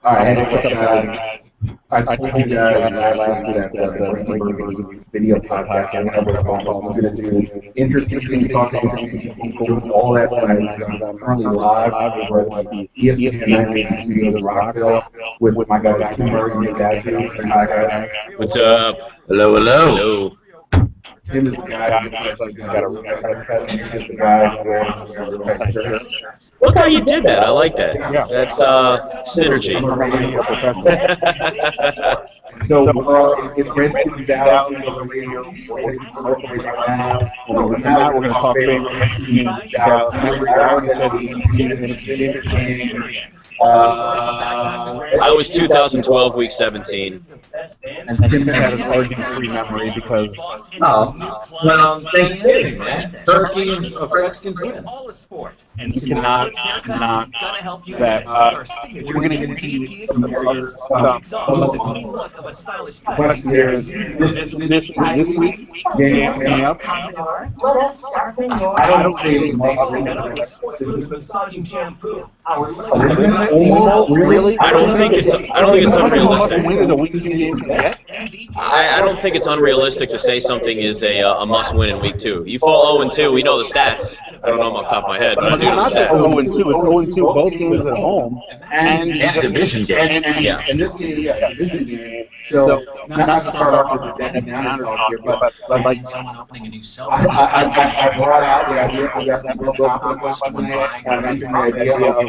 All right, hey, what's up, guys? I told you guys last week that the Burgundy video podcast, I went over to Columbus, was going to do interesting things, talk to interesting people, all that tonight, because I'm currently live over at the ESPN 980's Studios Rockville with my guys, Tim Burgundy and Ashooh. Say hi, guys. What's up? Hello, hello. Hello. Tim is the guy who looks like he's got a real tight cut, and he's the guy who wears a real tight shirt. Look how you did that. I like that. Yeah. That's synergy. So it's great to be Dallas over here. We're going to talk favorite team, Dallas. I was 2012, week 17. And Tim had an origin-free memory because... Well, Thanksgiving, man. Turkey and Redskins win. You cannot knock that. We're going to get to some other stuff. The question here is, this week, game coming up, I don't see any really? I don't think it's unrealistic. Win is a week 2 game to get. I don't think it's unrealistic to say something is a must-win in week 2. You fall 0-2, we know the stats. I don't know them off the top of my head, but I do know the stats. It's 0-2, both games at home. And division game. Yeah. And this game, division game. So, not to start off with the dead and down talk here, but like, I brought out the idea of that World Cup and I mentioned the idea of,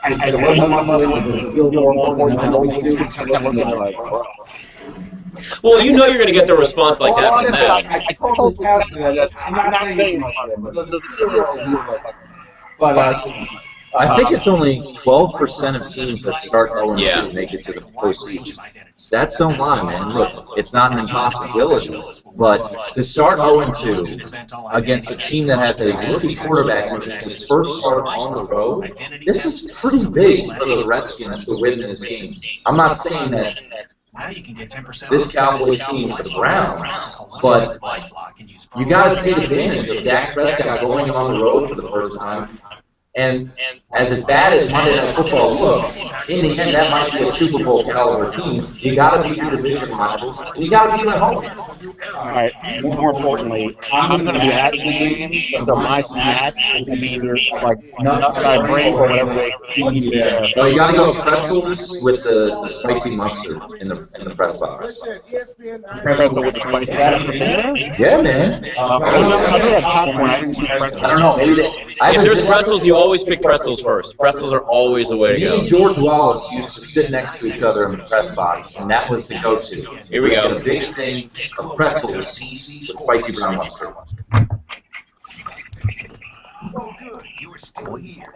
I said, what was feel more important than like, well, you know you're going to get the response like that from that. I told Pat that I'm not saying but I think it's only 12% of teams that start 0-2 make it to the postseason. Stats don't lie, man. Look, it's not an impossibility, but to start 0-2 against a team that has a rookie quarterback when it's his first start on the road, this is pretty big for the Redskins to win this game. I'm not saying that this Cowboys team is the Browns, but you got to take advantage of Dak Prescott going on the road for the first time. And as bad as Monday Night Football looks, in the end, that might be a Super Bowl caliber team. You got to beat your division rivals, and you got to beat them at home. All right. More importantly, I'm going to be at the game, so my snack will be either like nuts that I bring or whatever they feed there. No, you got to go pretzels with the spicy mustard in the press box. Pretzel with the spicy mustard? Yeah, man. I don't know. Maybe if there's pretzels, you always pick pretzels first. Pretzels are always the way to go. Me and George Wallace used to sit next to each other in the press box, and that was the go-to. Here we go. A big thing of pretzels with spicy brown mustard. Oh, good. You are still here.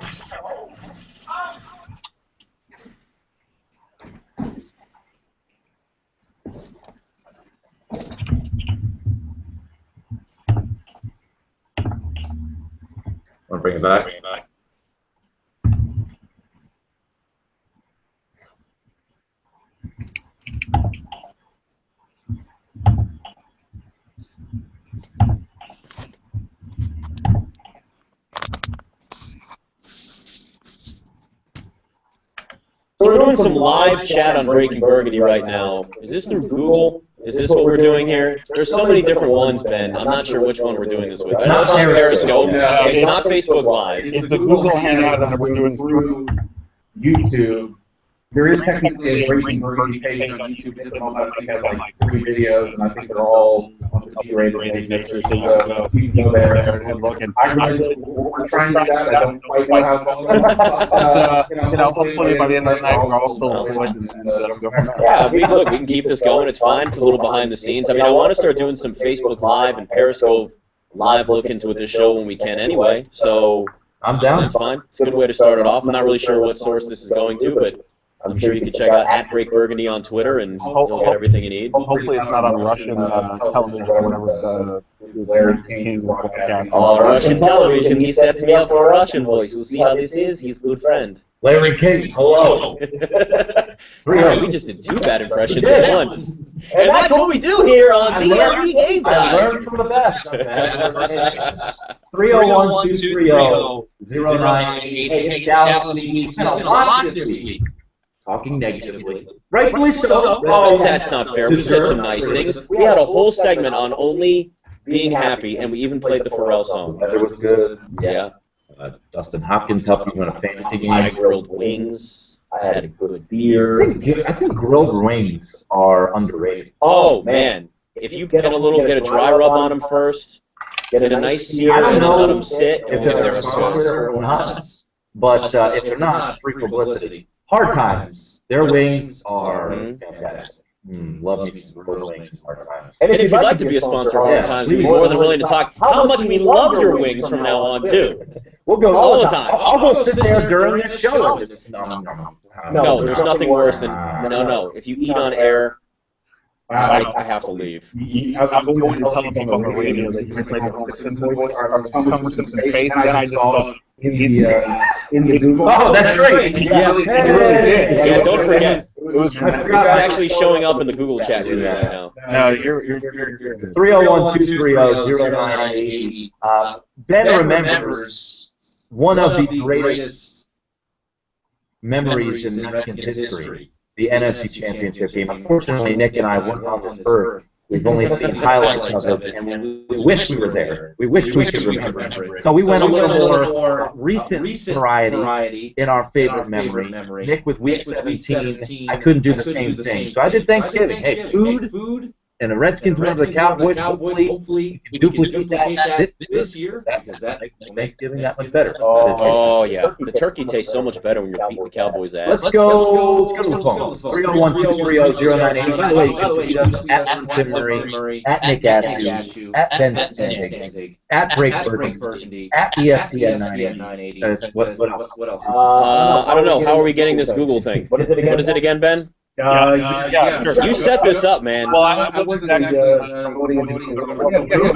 Want to bring it back? So we're doing some live chat on Breaking Burgundy right now. Is this through Google? Is this what we're doing here? There's so many different ones, Ben. I'm not sure which one we're doing this with. I know it's not Periscope. It's not Facebook Live. It's the Google Hangout that we're doing through YouTube. There is technically a Breaking Burgundy page on YouTube at the moment. I think it has like 3 videos, and I think they're all on the G-rated. So you can go there and look. And we're trying this out. I don't quite know how it's going. Hopefully by the end of the night, we're all still employed. Yeah, look, we can keep this going. It's fine. It's a little behind the scenes. I mean, I want to start doing some Facebook Live and Periscope Live look-ins with this show when we can anyway. So I'm down. That's fine. It's a good way to start it off. I'm not really sure what source this is going to, but I'm sure you can check out @BreakBurgundy on Twitter, and you'll get everything you need. Hopefully it's not on Russian television or whatever Larry King's broadcast. Oh, Russian television. He sets me up for a Russian voice. We'll see how this is. He's a good friend. Larry King, hello. Yeah, we just did 2 bad impressions at once. And that's what we do here on DMV Game Time. I learned from the best. 301-230-0988. Dallas, it's been a lot this week. talking negatively. Rightfully so. Oh, that's not fair. We said some nice things. We had a whole segment on only being happy, and we even played the Pharrell song. Weather was good. Yeah. Dustin Hopkins helped me win a fantasy game. I grilled wings. I had a good beer. I think grilled wings are underrated. Oh, man. If you get a dry rub on them first, get a nice sear, and then let them sit, if they're sour or not. But if they're not, free publicity. Hard Times. Their wings are fantastic. Love me some grilled wings and Hard Times. And if you'd like to be a sponsor of Hard Times, we'd be more than willing to talk how much we love your wings from now on, too. We'll go all the time. I'll go sit there during the show. No, there's nothing worse than, no. If you eat on air, I have to leave. I'm going to tell people on the radio that you played the Homer Simpson voice, or Homer Simpson face, and then I just saw in the Google. Oh, that's great. Yeah, you really did. Yeah, don't forget. This is actually showing up in the Google chat room right now. No, you're 301-230-0980. Ben remembers one of the greatest memories in Redskins history, the NFC Championship game. Unfortunately, Nick and I weren't on this earth. We've only seen highlights of it, and we wish we were there. We wish we could remember it. So we went a little more recent variety in our favorite memory. Nick with Week 17, I couldn't do the same thing. So I did Thanksgiving. Hey, food, and the Redskins went to the Cowboys. Hopefully, we can duplicate that this year, because that makes Thanksgiving that much better. Oh, yeah. The turkey tastes so much better when you're beating the Cowboys' ass. Let's go to the phone. 301-230-0980. By the way, you can tweet us at Tim Murray, at Nick Ashooh, at Ben Stendig, at Break Burgundy, at ESPN 980. What else? I don't know. How are we getting this Google thing? What is it again, Ben? Yeah, sure. You set this up, man. Well, I wasn't actually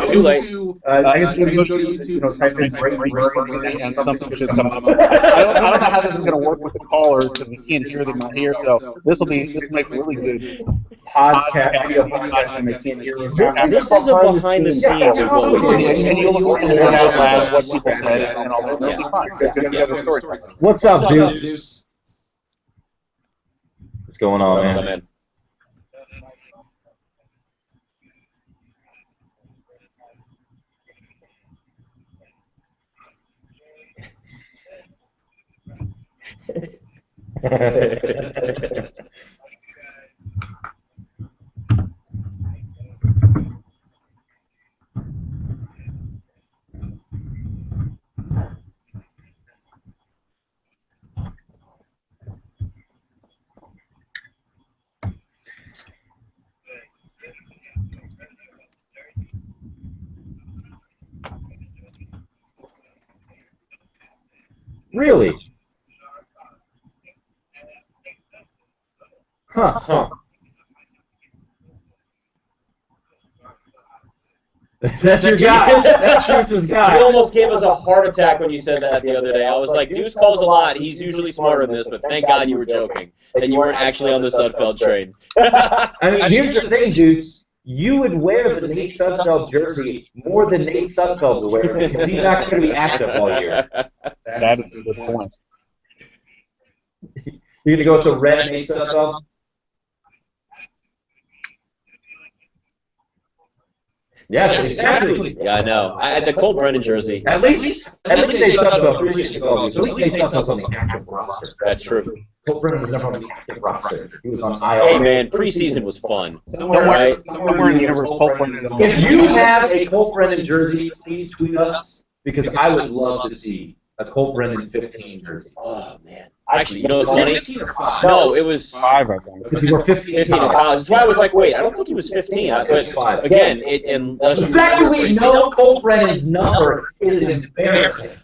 Too late. I guess you go to YouTube, type in Break Burgundy, and something should come up. I don't know how this is going to work with the callers because we can't hear them out here. So this will make really good podcast when they can't hear them. This is a behind the scenes of what we do. And you'll look out loud what people said and all that. It'll be fun. It's going to be other stories. What's up, dude? What's going on, man? Really? Huh. That's your guy. That's Deuce's guy. You almost gave us a heart attack when you said that the other day. I was like, Deuce calls a lot. He's usually smarter than this, but thank God you were joking. And you weren't actually on the Sudfeld train. I mean, here's the thing, Deuce. You would wear the Nate Sudfeld jersey more than Nate Sudfeld would wear it because he's not going to be active all year. That is a good point. You're going to go with the red Nate Sudfeld? Yes, exactly. Yeah, I know. The Cole Brennan jersey. At least Nate Sudfeld appreciates the call. So at least Nate Sudfeld's on the active roster. That's true. Cole Brennan was never on the active roster. He was on IR. Hey, man, preseason was fun. Somewhere in the universe, Cole Brennan. If you have a Cole Brennan jersey, please tweet us because I would love to see a Cole Brennan 15 jersey. Oh, man. Actually, you know what's funny? 15 or 5? No, it was 5, I think. Because you were 15 15 in college. That's why I was like, wait, I don't think he was 15. But again, the fact that we know Cole Brennan's number is embarrassing.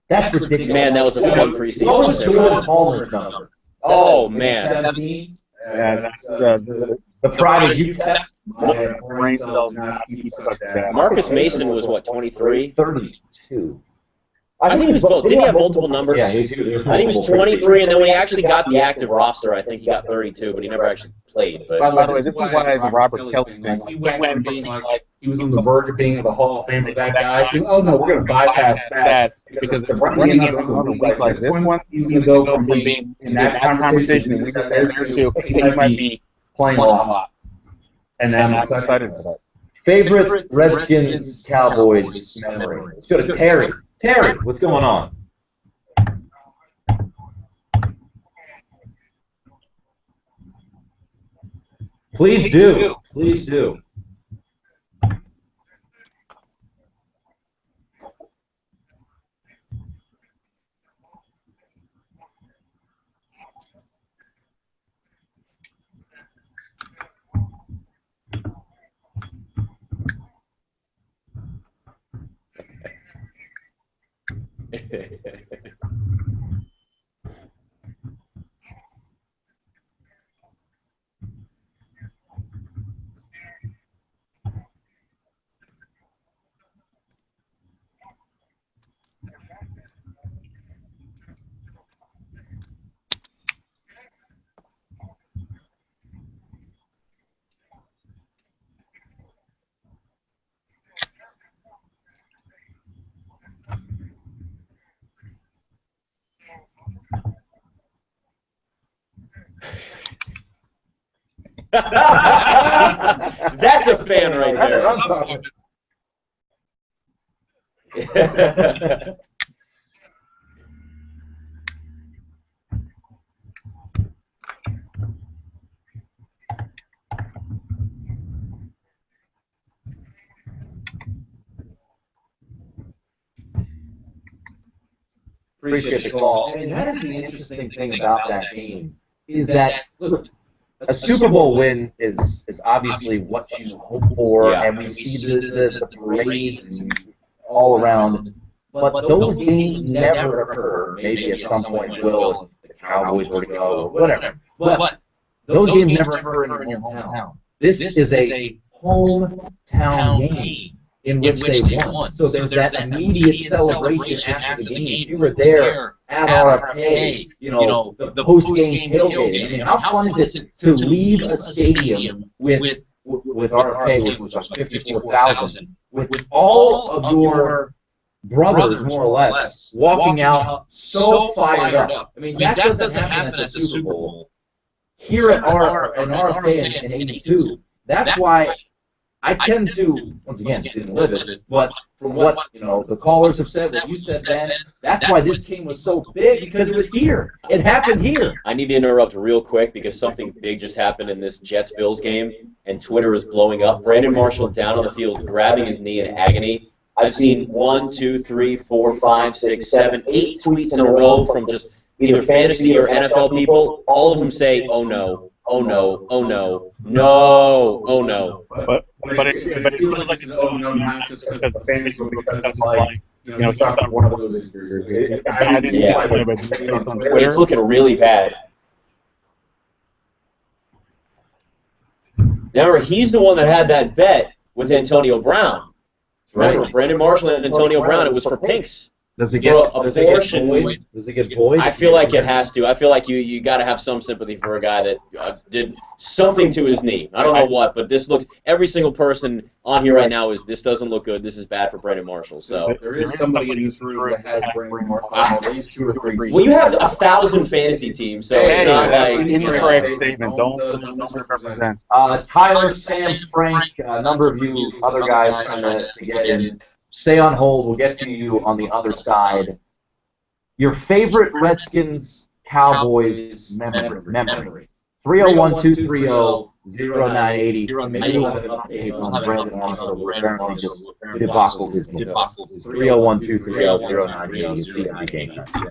That's ridiculous. Man, that was a fun preseason. What was Jordan Palmer's number? Oh, man. 17? Yeah, that's The pride of UTEP? my brain cells not keep stuck down. Marcus Mason was, what, 23? 32. I think he was both. Didn't he have multiple numbers? Yeah, I think he was 23, and then when he actually got the active roster, I think he got 32, but he never actually played. But By the way, this is why the Robert Kelly thing, we went from being like he was on the verge of being in the Hall of Fame with that guy. So, oh no, we're going to bypass that because if running another week like this one, he's going to go from being in that conversation and we got there to he might be playing a lot. And I'm excited about that. Favorite Redskins Cowboys memory? Let's go to Terry. Terry, what's going on? Please do. Please do. That's a fan right there. Appreciate the call. I mean, that is the interesting thing about that game, is that, look, a Super Bowl win is obviously what you hope for, and we see the parades and all around, but those games never occur. Maybe at some point will if the Cowboys were to go or whatever. But those games never occur in your hometown. This is a hometown game in which they won. So there's that immediate celebration after the game. If you were there at RFK, you know, the post-game tailgating. I mean, how fun is it to leave a stadium with RFK, which was like 54,000, with all of your brothers, more or less, walking out so fired up. I mean, that doesn't happen at the Super Bowl. Here at RFK in '82, that's why I tend to, once again, didn't live it, but from what the callers have said, what you said, Ben, that's why this game was so big, because it was here. It happened here. I need to interrupt real quick because something big just happened in this Jets-Bills game, and Twitter is blowing up. Brandon Marshall down on the field, grabbing his knee in agony. I've seen 1, 2, 3, 4, 5, 6, 7, 8 tweets in a row from just either fantasy or NFL people. All of them say, "Oh no, oh no, oh no, no, oh no." But it feels like it's an oh no, not just because the fans, but because it's like, it's not one of those injuries. It's looking really bad. Remember, he's the one that had that bet with Antonio Brown. Remember, Brandon Marshall and Antonio Brown, it was for pinks. Does it get void? Does it get void? I feel like it has to. I feel like you got to have some sympathy for a guy that did something to his knee. I don't know what, but this looks. Every single person on here right now is this doesn't look good. This is bad for Brandon Marshall. So there is somebody in this room that has Brandon Marshall at least 2 or 3. Well, you have 1,000 fantasy teams, so it's not like incorrect statement. Don't misrepresent. Tyler, Sam, Frank, a number of you other guys trying to get in. Stay on hold. We'll get to you on the other side. Your favorite Redskins Cowboys memory. 301-230-0980. Maybe we'll have an update on Brandon Marshall, who apparently just debacled his knee. 301-230-0980 is the game time.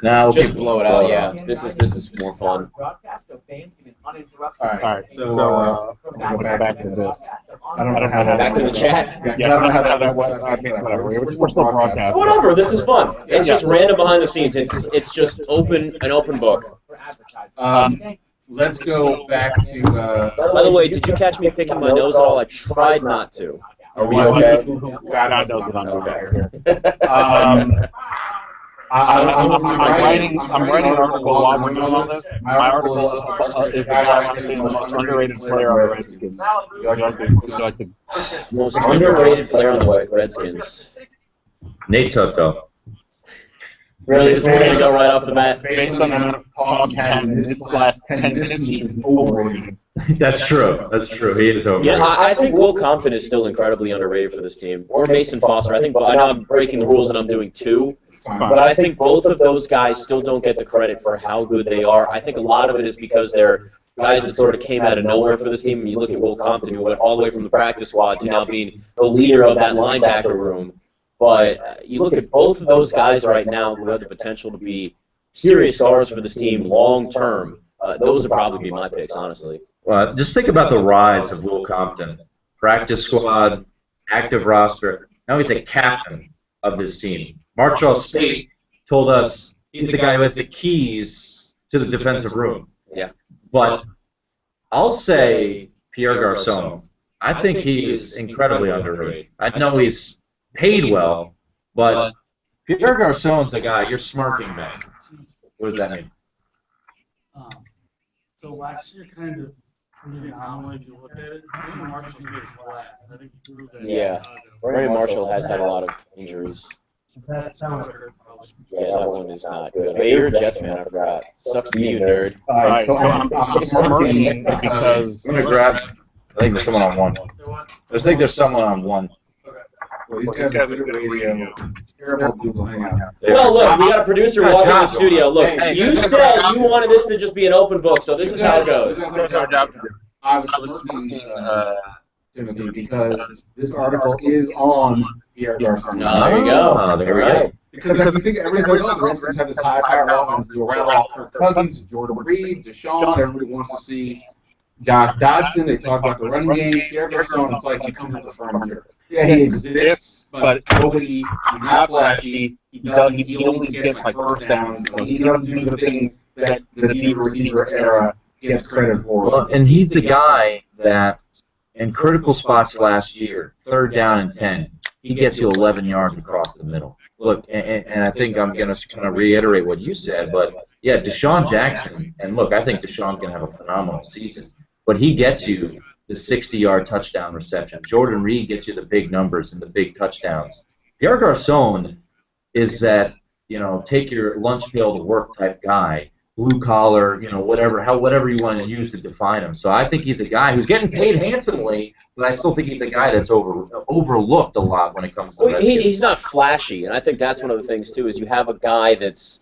Now just blow it out. Yeah, this is more fun. All right. So we'll go back to this. I don't know how that. Back to the chat. Yeah, I don't know how that went. I mean, whatever. We're still broadcasting. Whatever. This is fun. It's just random behind the scenes. It's just an open book. Let's go back to. By the way, did you catch me picking my nose at all? I tried not to. Are we okay? God knows what I'm doing back here. I'm writing an article while I'm reading all this. My article is the guy saying the most underrated player on the Redskins. Most underrated player on the Redskins. Nate Tucko. Really, this we're gonna go right off the bat. Based on the amount of talk he had in this last 10 minutes, he's overrated. That's true. That's true. He is overrated. Yeah, I think Will Compton is still incredibly underrated for this team. Or Mason Foster. I know I'm breaking the rules and I'm doing two, but I think both of those guys still don't get the credit for how good they are. I think a lot of it is because they're guys that sort of came out of nowhere for this team. And you look at Will Compton, who went all the way from the practice squad to now being the leader of that linebacker room. But you look at both of those guys right now who have the potential to be serious stars for this team long term. Those would probably be my picks, honestly. Well, just think about the rise of Will Compton. Practice squad, active roster. Now he's a captain of this team. Marshall State told us he's the guy who has the keys to the defensive room. Yeah. But I'll say Pierre Garçon. I think he is incredibly underrated. I know he's paid well, but Pierre Garçon's a guy. You're smirking, man. What does that mean? So last year, kind of was an anomaly if you look at it. Brandon Marshall's made it flat. I think he proved that. Yeah. Brandon Marshall has had a lot of injuries. That was hurt, probably. Yeah, that one is not good. Hey, you're a Jets fan, I forgot. Sucks to be you, nerd. Alright, so I'm smirking because I'm going to grab. I think there's someone on one. I think there's someone on one. Well, these guys are good radio. Terrible Google Hangout. Well, look, we got a producer walking in the studio. Look, you said you wanted this to just be an open book, so this is how it goes. I was looking, Timothy, because this article is on Pierre Garçon. There you go. There we go. Because I think everybody's like, oh, the Redskins have this high-powered offense. They'll rattle off Kirk Cousins, Jordan Reed, Deshaun. Everybody wants to see Josh Dodson. They talk about the running game. Pierre Garçon, it's like he comes with the furniture. Yeah, he exists, but he's not flashy. He only gets like first downs. He doesn't do the things that the deep receiver era gets credit for. Well, and he's the guy that, in critical spots last year, 3rd down and 10, he gets you 11 yards across the middle. Look, and I think I'm going to kind of reiterate what you said, but yeah, Deshaun Jackson, and look, I think Deshaun's going to have a phenomenal season, but he gets you the 60-yard touchdown reception. Jordan Reed gets you the big numbers and the big touchdowns. Pierre Garçon is that, take your lunch pail to work type guy, blue collar, whatever you want to use to define him. So I think he's a guy who's getting paid handsomely, but I still think he's a guy that's overlooked a lot when it comes to that. He's not flashy, and I think that's one of the things, too, is you have a guy that's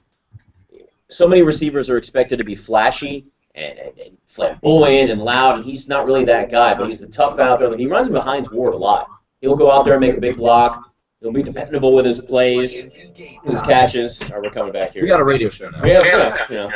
– so many receivers are expected to be flashy and flamboyant and loud, and he's not really that guy, but he's the tough guy out there. He runs behind Ward a lot. He'll go out there and make a big block. He'll be dependable with his plays, his catches. All right, we're coming back here. We got a radio show now. Yeah.